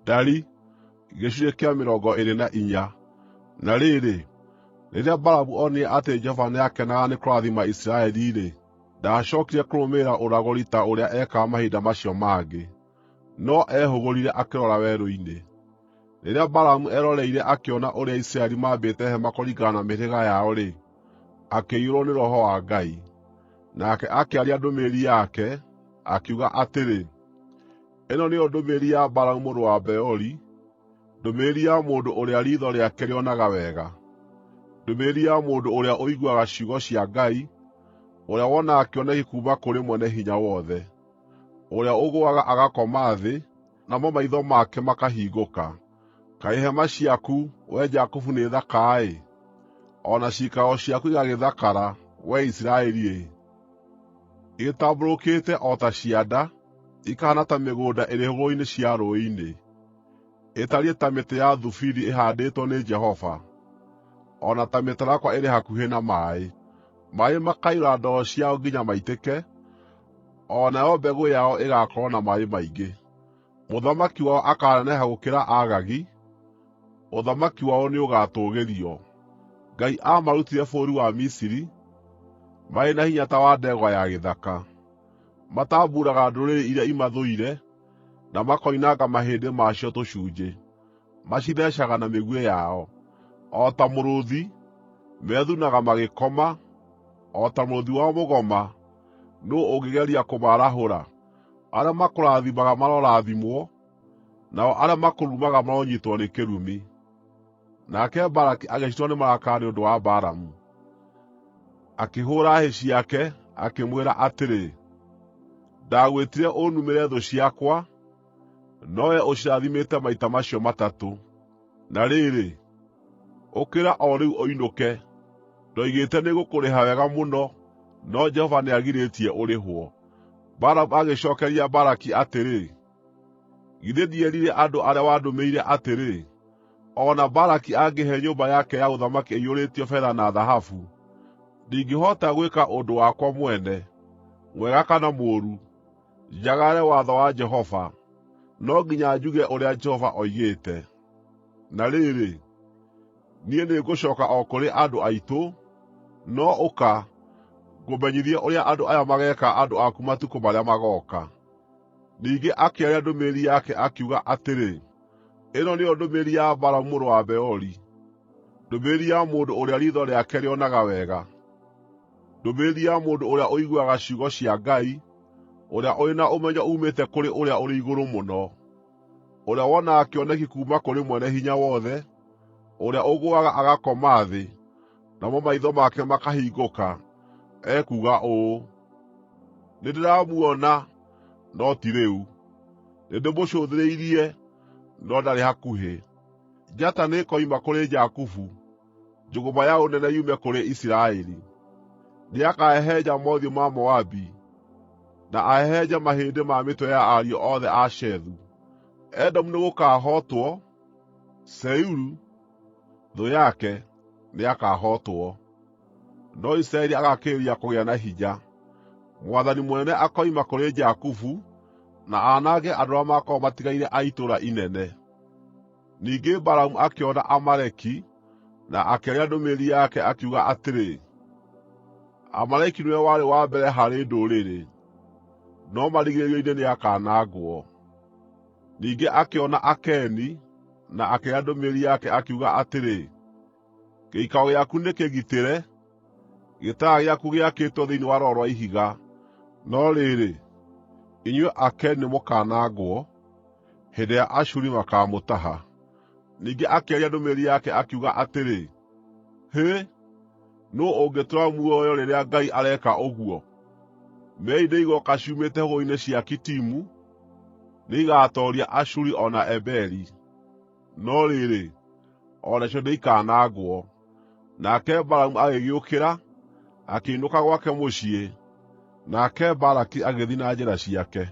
Ndari, gĩcunjĩ kĩa 24. Na rĩrĩ, rĩrĩa Balamu onire atĩ Jehova nĩakenaga nĩ kũrathima Isiraeli-rĩ, ndaacookire kũrũmĩrĩra ũragũri ta ũrĩa ekaga mahinda macio mangĩ, no ehũgũrire akĩrora werũ-inĩ. Rĩrĩa Balamu eroreire akĩona ũrĩa Isiraeli maambĩte hema kũringana na mĩhĩrĩga yao-rĩ, akĩiyũrwo nĩ Roho wa Ngai. Nake akĩaria ndũmĩrĩri yake, akiuga atĩrĩ, ĩno nĩyo ndũmĩrĩri ya Balamu mũrũ wa Beori, ndũmĩrĩri ya mũndũ ũrĩa riitho rĩake rĩonaga wega, ndũmĩrĩri ya mũndũ ũrĩa ũiguaga ciugo cia Ngai, ũrĩa wonaga kĩoneki kuuma kũrĩ Mwene-Hinya-Wothe, ũrĩa ũgũaga agakoma thĩ, namo maitho make makahingũka. Kaĩ hema ciaku, wee Jakubu, nĩ thaka-ĩ! O na ciikaro ciaku igagĩthakara, wee Isiraeli-ĩ! Igĩtambũrũkĩte o ta cianda, ikahaana ta mĩgũnda ĩrĩ hũgũrũrũ-inĩ cia rũũĩ-inĩ, ĩtariĩ ta mĩtĩ ya thubiri ĩhaandĩtwo nĩ Jehova, o na ta mĩtarakwa ĩrĩ hakuhĩ na maaĩ. Maaĩ makaiyũra ndoo ciao nginya maitĩke, o nayo mbegũ yao ĩgaakorwo na maaĩ maingĩ. Mũthamaki wao akaaneneha gũkĩra Agagi, ũthamaki wao nĩũgatũũgĩrio. Ngai aamarutire bũrũri wa Misiri, marĩ na hinya ta wa ndegwa ya gĩthaka. Matambuuraga ndũrĩrĩ iria imathũire, na makoinanga mahĩndĩ macio tũcunjĩ. Macitheecaga na mĩguĩ yao. O ta mũrũũthi, methunaga magĩkoma, o ta mũrũũthi wa mũgoma, nũũ ũngĩgeria kũmarahũra? Arĩa makũrathimaga marorathimwo, nao arĩa makũrumaga maronyiitwo nĩ kĩrumi. Nake Balaki agĩcinwo nĩ marakara nĩ ũndũ wa Balamu. Akĩhũũra hĩ ciake, akĩmwĩra atĩrĩ, ndagwĩtire ũnumĩre thũ ciakwa, nowe ũcirathimĩte maita macio matatũ. Na rĩrĩ, ũkĩra o rĩu ũinũke, ndoigĩte nĩngũkũrĩha wega mũno, no Jehova nĩagirĩtie ũrĩhwo. Balamu agĩcookeria Balaki atĩrĩ, githĩ ndierire andũ arĩa wandũmĩire atĩrĩ, o na Balaki angĩhe nyũmba yake ya ũthamaki ĩiyũrĩtio betha na thahabu, ndingĩhota gwĩka ũndũ wakwa mwene, mwega kana mũũru, njagarare watho wa Jehova, no nginya njuge ũrĩa Jehova oigĩte. Na rĩrĩ, niĩ nĩngũcooka o kũrĩ andũ aitũ, no ũka, ngũmenyithie ũrĩa andũ aya mageeka andũ aku matukũ marĩa magooka. Ningĩ akĩaria ndũmĩrĩri yake akiuga atĩrĩ, ĩno nĩyo ndũmĩrĩri ya Balamu mũrũ wa Beori, ndũmĩrĩri ya mũndũ ũrĩa riitho rĩake rĩonaga wega, ndũmĩrĩri ya mũndũ ũrĩa ũiguaga ciugo cia Ngai, ũrĩa ũrĩ na ũmenyo uumĩte kũrĩ ũrĩa ũrĩ igũrũ mũno, ũrĩa wonaga kĩoneki kuuma kũrĩ Mwene-Hinya-Wothe, ũrĩa ũgũaga agakoma thĩ, namo maitho make makahingũka, ekuuga ũũ: nĩndĩramuona, no ti rĩu; nĩndĩmũcũthĩrĩirie, no ndarĩ hakuhĩ. Njata nĩĩkoima kũrĩ Jakubu, njũgũma ya ũnene yume kũrĩ Isiraeli. Nĩakahehenja mothiũ ma Moabi, na ahehenje mahĩndĩ ma mĩtwe ya ariũ othe a Shethu. Edomu nĩgũkahootwo, Seiru, thũ yake, nĩakahootwo. No Isiraeli agakĩrĩrĩria kũgĩa na hinya. Mwathani mũnene akoima kũrĩ Jakubu, na aanange andũ arĩa makorwo matigaire a itũũra inene. Ningĩ Balamu akĩona Amaleki, na akĩaria ndũmĩrĩri yake akiuga atĩrĩ, Amaleki nĩwe warĩ wa mbere harĩ ndũrĩrĩ, no marigĩrĩrio-inĩ nĩakanangwo. Ningĩ akĩona Akeni, na akĩaria ndũmĩrĩri yake akiuga atĩrĩ, gĩikaro gĩaku nĩ kĩgitĩre, gĩtara gĩaku gĩakĩtwo thĩinĩ wa rwaro rwa ihiga. No rĩrĩ, inyuĩ Akeni nĩmũkanangwo, hĩndĩ ĩrĩa Ashuri makaamũtaha. Ningĩ akĩaria ndũmĩrĩri yake akiuga atĩrĩ, hĩ, nũũ ũngĩtũũra muoyo rĩrĩa Ngai areka ũguo? Meeri nĩigooka ciumĩte hũgũrũrũ-inĩ cia Kitimu, nĩigatooria Ashuri o na Eberi. No rĩrĩ, o nacio nĩikanangwo. Nake Balamu agĩgĩũkĩra, akĩinũka gwake mũciĩ, nake Balaki agĩthiĩ na njĩra ciake.